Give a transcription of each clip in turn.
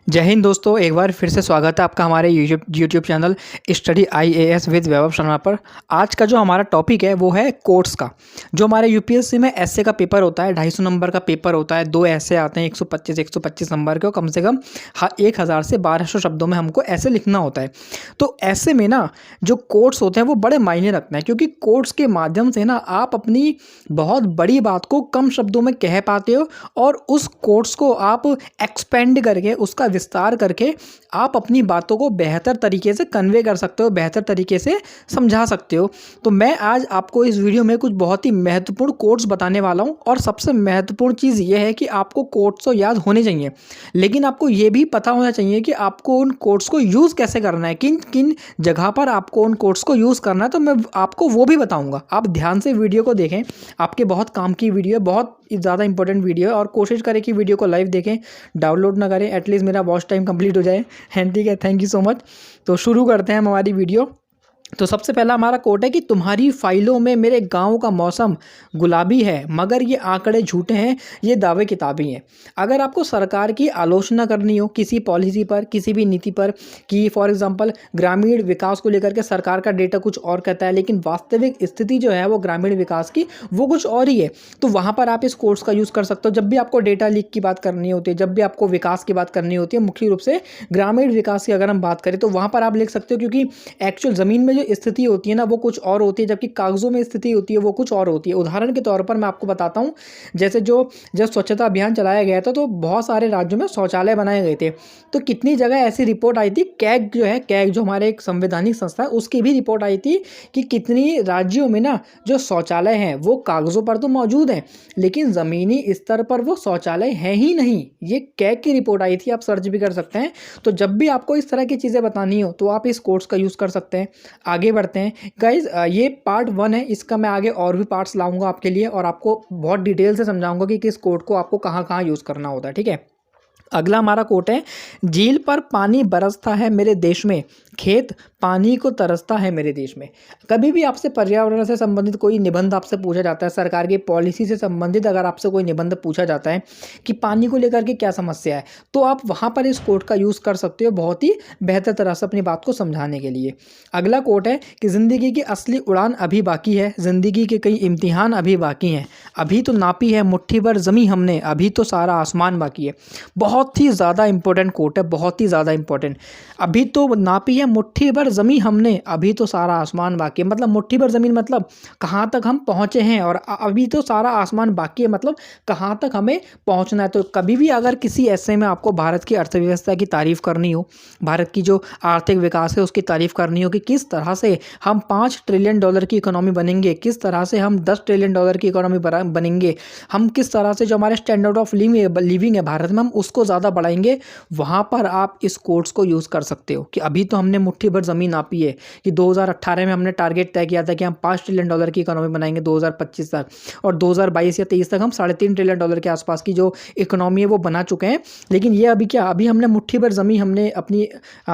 जय हिंद दोस्तों, एक बार फिर से स्वागत है आपका हमारे YouTube channel study IAS with Vaibhav Sharma पर। आज का जो हमारा टॉपिक है वो है कोर्ट्स का। जो हमारे यूपीएससी में एसए का पेपर होता है, 250 नंबर का पेपर होता है, 2 एसए आते हैं 125 नंबर के, और कम से कम 1000 से 1200 शब्दों में हमको ऐसे लिखना होता है। तो ऐसे में ना जो कोर्ट्स होते हैं वो बड़े मायने रखते हैं, क्योंकि कोर्ट्स के माध्यम से ना आप अपनी बहुत बड़ी बात को कम शब्दों में कह पाते हो, और उस कोर्ट्स को आप एक्सपेंड करके, उसका विस्तार करके आप अपनी बातों को बेहतर तरीके से कन्वे कर सकते हो, बेहतर तरीके से समझा सकते हो। तो मैं आज आपको इस वीडियो में कुछ बहुत ही महत्वपूर्ण कोट्स बताने वाला हूं, और सबसे महत्वपूर्ण चीज़ यह है कि आपको कोट्स तो याद होने चाहिए, लेकिन आपको ये भी पता होना चाहिए कि आपको उन कोट्स को यूज़ कैसे करना है, किन किन जगह पर आपको उन कोट्स को यूज़ करना है। तो मैं आपको वो भी बताऊँगा। आप ध्यान से वीडियो को देखें, आपके बहुत काम की वीडियो है, बहुत ज़्यादा इंपॉर्टेंट वीडियो है, और कोशिश करें कि वीडियो को लाइव देखें, डाउनलोड ना करें, एटलीस्ट मेरा वॉच टाइम कंप्लीट हो जाए। एंड ठीक है, थैंक यू सो मच। तो शुरू करते हैं हम हमारी वीडियो। तो सबसे पहला हमारा कोट है कि तुम्हारी फाइलों में मेरे गांव का मौसम गुलाबी है, मगर ये आंकड़े झूठे हैं, ये दावे किताबी हैं। अगर आपको सरकार की आलोचना करनी हो किसी पॉलिसी पर, किसी भी नीति पर, कि फॉर एग्जांपल ग्रामीण विकास को लेकर के सरकार का डेटा कुछ और कहता है, लेकिन वास्तविक स्थिति जो है वो ग्रामीण विकास की वो कुछ और ही है, तो वहाँ पर आप इस कोर्स का यूज़ कर सकते हो। जब भी आपको डेटा लीक की बात करनी होती है, जब भी आपको विकास की बात करनी होती है, मुख्य रूप से ग्रामीण विकास की अगर हम बात करें, तो वहाँ पर आप लिख सकते हो, क्योंकि एक्चुअल ज़मीन में जो स्थिति होती है ना वो कुछ और होती है, जबकि कागजों में स्थिति होती है वो कुछ और होती है। उदाहरण के तौर पर मैं आपको बताता हूँ, जैसे जब स्वच्छता अभियान चलाया गया था तो बहुत सारे राज्यों में शौचालय बनाए गए थे। तो कितनी जगह ऐसी रिपोर्ट आई थी, कैग जो है, कैग जो हमारे एक संवैधानिक संस्था है, उसकी भी रिपोर्ट आई थी कि कितनी राज्यों में ना जो शौचालय हैं वो कागजों पर तो मौजूद हैं, लेकिन ज़मीनी स्तर पर वो शौचालय है ही नहीं। ये कैग की रिपोर्ट आई थी, आप सर्च भी कर सकते हैं। तो जब भी आपको इस तरह की चीज़ें बतानी हो तो आप इस कोर्स का यूज़ कर सकते हैं। आगे बढ़ते हैं गाइज, ये पार्ट 1 है, इसका मैं आगे और भी पार्ट्स लाऊंगा आपके लिए, और आपको बहुत डिटेल से समझाऊंगा कि किस कोड को आपको कहाँ कहाँ यूज़ करना होता है। ठीक है, अगला हमारा कोट है, झील पर पानी बरसता है मेरे देश में, खेत पानी को तरसता है मेरे देश में। कभी भी आपसे पर्यावरण से संबंधित कोई निबंध आपसे पूछा जाता है, सरकार की पॉलिसी से संबंधित अगर आपसे कोई निबंध पूछा जाता है कि पानी को लेकर के क्या समस्या है, तो आप वहाँ पर इस कोट का यूज़ कर सकते हो बहुत ही बेहतर तरह से अपनी बात को समझाने के लिए। अगला कोट है कि ज़िंदगी की असली उड़ान अभी बाकी है, ज़िंदगी के कई इम्तिहान अभी बाकी हैं, अभी तो नापी है मुट्ठी भर ज़मीं हमने, अभी तो सारा आसमान बाकी है। बहुत ही ज़्यादा इंपॉर्टेंट कोट है, बहुत ही ज़्यादा इंपॉर्टेंट। अभी तो नापी है मुट्ठी भर ज़मीन हमने, अभी तो सारा आसमान बाकी है। मतलब मुट्ठी भर ज़मीन मतलब कहाँ तक हम पहुँचे हैं, और अभी तो सारा आसमान बाकी है मतलब कहाँ तक हमें पहुँचना है। तो कभी भी अगर किसी ऐसे में आपको भारत की अर्थव्यवस्था की तारीफ़ करनी हो, भारत की जो आर्थिक विकास है उसकी तारीफ़ करनी हो, कि किस तरह से हम 5 ट्रिलियन डॉलर की इकोनॉमी बनेंगे, किस तरह से हम 10 ट्रिलियन डॉलर की इकोनॉमी बनेंगे, हम किस तरह से जो हमारे स्टैंडर्ड ऑफ लिविंग है भारत में हम उसको ज़्यादा बढ़ाएंगे, वहाँ पर आप इस कोट्स को यूज़ कर सकते हो। कि अभी तो हमने मुट्ठी भर ज़मीन नापी है, कि 2018 में हमने टारगेट तय किया था कि हम 5 ट्रिलियन डॉलर की इकोनॉमी बनाएंगे 2025 तक, और 2022 या 23 तक हम 3.5 ट्रिलियन डॉलर के आसपास की जो इकोनॉमी है वो बना चुके हैं। लेकिन ये अभी क्या, अभी हमने मुट्ठी भर ज़मीन हमने अपनी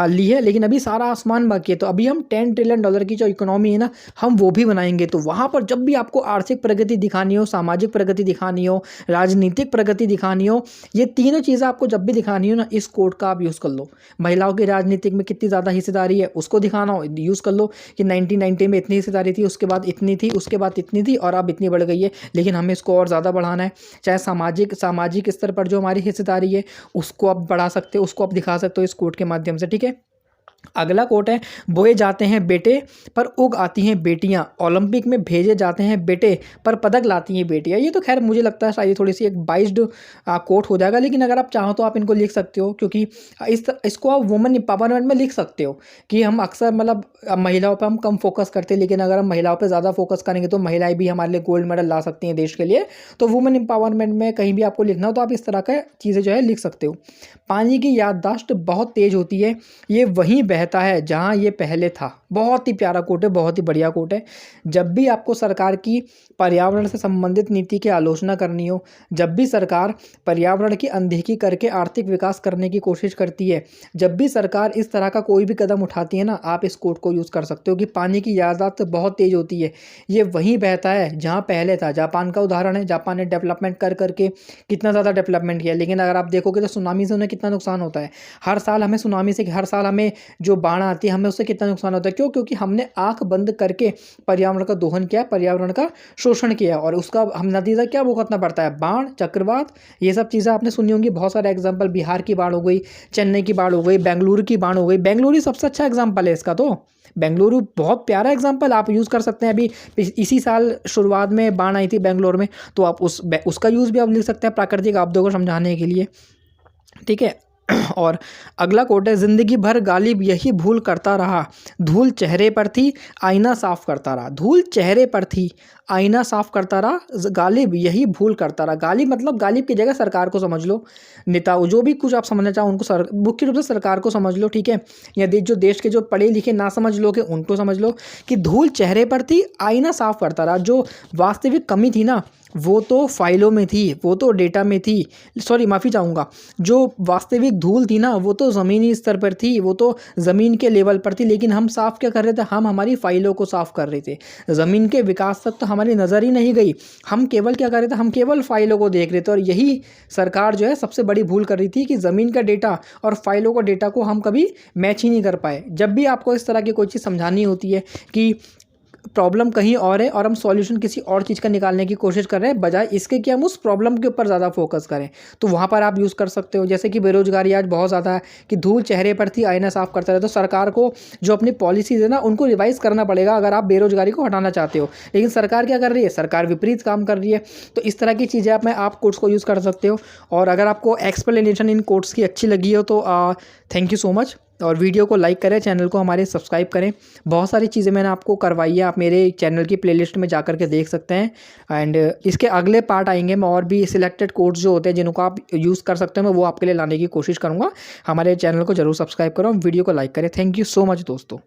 ली है, लेकिन अभी सारा आसमान बाकी है। तो अभी हम 10 ट्रिलियन डॉलर की जो इकोनॉमी है ना, हम वो भी बनाएंगे। तो वहाँ पर जब भी आपको आर्थिक प्रगति दिखानी हो, सामाजिक प्रगति दिखानी हो, राजनीतिक प्रगति दिखानी हो, ये तीनों चीज़ें आपको जब भी दिखानी हो ना, इस कोड का आप यूज़ कर लो। महिलाओं की राजनीतिक में कितनी ज़्यादा हिस्सेदारी है उसको दिखाना हो, यूज़ कर लो कि 1990 में इतनी हिस्सेदारी थी, उसके बाद इतनी थी, उसके बाद इतनी थी, और अब इतनी बढ़ गई है, लेकिन हमें इसको और ज़्यादा बढ़ाना है। चाहे सामाजिक स्तर पर जो हमारी हिस्सेदारी है उसको आप बढ़ा सकते हो, उसको आप दिखा सकते हो इस कोड के माध्यम से। ठीक है, अगला कोट है, बोए जाते हैं बेटे पर उग आती हैं बेटियां, ओलंपिक में भेजे जाते हैं बेटे पर पदक लाती हैं बेटियां। ये तो खैर मुझे लगता है शायद ये थोड़ी सी एक बाइस्ड कोट हो जाएगा, लेकिन अगर आप चाहो तो आप इनको लिख सकते हो, क्योंकि इसको आप वुमेन एम्पावरमेंट में लिख सकते हो। कि हम अक्सर मतलब महिलाओं पर हम कम फोकस करते हैं, लेकिन अगर हम महिलाओं पर ज़्यादा फोकस करेंगे तो महिलाएं भी हमारे लिए गोल्ड मेडल ला सकती हैं देश के लिए। तो वुमेन एम्पावरमेंट में कहीं भी आपको लिखना हो तो आप इस तरह का चीज़ें जो है लिख सकते हो। पानी की याददाश्त बहुत तेज़ होती है, ये वहीं बहता है जहाँ ये पहले था। बहुत ही प्यारा कोट है, बहुत ही बढ़िया कोट है। जब भी आपको सरकार की पर्यावरण से संबंधित नीति की आलोचना करनी हो, जब भी सरकार पर्यावरण की अनदेखी करके आर्थिक विकास करने की कोशिश करती है, जब भी सरकार इस तरह का कोई भी कदम उठाती है ना, आप इस कोड को यूज़ कर सकते हो कि पानी की यादाश्त बहुत तेज़ होती है। ये वहीं बहता है जहाँ पहले था। जापान का उदाहरण है, जापान ने डेवलपमेंट कर करके कितना ज़्यादा डेवलपमेंट किया, लेकिन अगर आप देखोगे तो सुनामी से उन्हें कितना नुकसान होता है। हर साल हमें सुनामी से, हर साल हमें जो बाढ़ आती है, हमें उससे कितना नुकसान होता है। क्यों? क्योंकि हमने आँख बंद करके पर्यावरण का दोहन किया, पर्यावरण का शोषण किया, और उसका हम नतीजा क्या भुगतना पड़ता है? बाढ़, चक्रवात, ये सब चीज़ें आपने सुनी होंगी। बहुत सारे एग्जाम्पल, बिहार की बाढ़ हो गई, चेन्नई की बाढ़ हो गई, बेंगलुरु की बाढ़ हो गई। बेंगलुरु सबसे अच्छा एग्जाम्पल है इसका। तो बेंगलुरु बहुत प्यारा एग्जाम्पल आप यूज़ कर सकते हैं। अभी इसी साल शुरुआत में बाढ़ आई थी बेंगलोर में, तो आप उसका यूज़ भी आप लिख सकते हैं प्राकृतिक आपदाओं को समझाने के लिए। ठीक है। और अगला कोट है, जिंदगी भर गालिब यही भूल करता रहा, धूल चेहरे पर थी आईना साफ करता रहा। धूल चेहरे पर थी, आईना साफ करता रहा, गालिब यही भूल करता रहा। गालिब मतलब गालिब की जगह सरकार को समझ लो, नेता जो भी कुछ आप समझना चाहो उनको, मुख्य रूप से सरकार को समझ लो। ठीक है। या जो देश के जो पढ़े लिखे ना समझ लोगे उनको समझ लो कि धूल चेहरे पर थी, आईना साफ करता रहा। जो वास्तविक कमी थी ना, वो तो फाइलों में थी, वो तो डेटा में थी। सॉरी, माफ़ी चाहूँगा। जो वास्तविक धूल थी ना, वो तो ज़मीनी स्तर पर थी, वो तो ज़मीन के लेवल पर थी, लेकिन हम साफ़ क्या कर रहे थे? हम हमारी फाइलों को साफ़ कर रहे थे। ज़मीन के विकास तक तो हमारी नज़र ही नहीं गई। हम केवल क्या कर रहे थे? हम केवल फाइलों को देख रहे थे। और यही सरकार जो है सबसे बड़ी भूल कर रही थी कि ज़मीन का डेटा और फाइलों का डेटा को हम कभी मैच ही नहीं कर पाए। जब भी आपको इस तरह की कोई चीज़ समझानी होती है कि प्रॉब्लम कहीं और है और हम सॉल्यूशन किसी और चीज़ का निकालने की कोशिश कर रहे हैं, बजाय इसके कि हम उस प्रॉब्लम के ऊपर ज़्यादा फोकस करें, तो वहाँ पर आप यूज़ कर सकते हो। जैसे कि बेरोजगारी आज बहुत ज़्यादा है, कि धूल चेहरे पर थी आईना साफ करता रहे। तो सरकार को जो अपनी पॉलिसीज़ है ना, उनको रिवाइज़ करना पड़ेगा अगर आप बेरोजगारी को हटाना चाहते हो। लेकिन सरकार क्या कर रही है? सरकार विपरीत काम कर रही है। तो इस तरह की चीज़ें आप कोट्स को यूज़ कर सकते हो। और अगर आपको एक्सप्लेनेशन इन कोट्स की अच्छी लगी हो तो थैंक यू सो मच। और वीडियो को लाइक करें, चैनल को हमारे सब्सक्राइब करें। बहुत सारी चीज़ें मैंने आपको करवाई है, आप मेरे चैनल की प्लेलिस्ट में जा कर के देख सकते हैं। एंड इसके अगले पार्ट आएंगे, मैं और भी सिलेक्टेड कोड्स जो होते हैं जिनको आप यूज़ कर सकते हो, मैं वो आपके लिए लाने की कोशिश करूँगा। हमारे चैनल को जरूर सब्सक्राइब करो, वीडियो को लाइक करें। थैंक यू सो मच दोस्तों।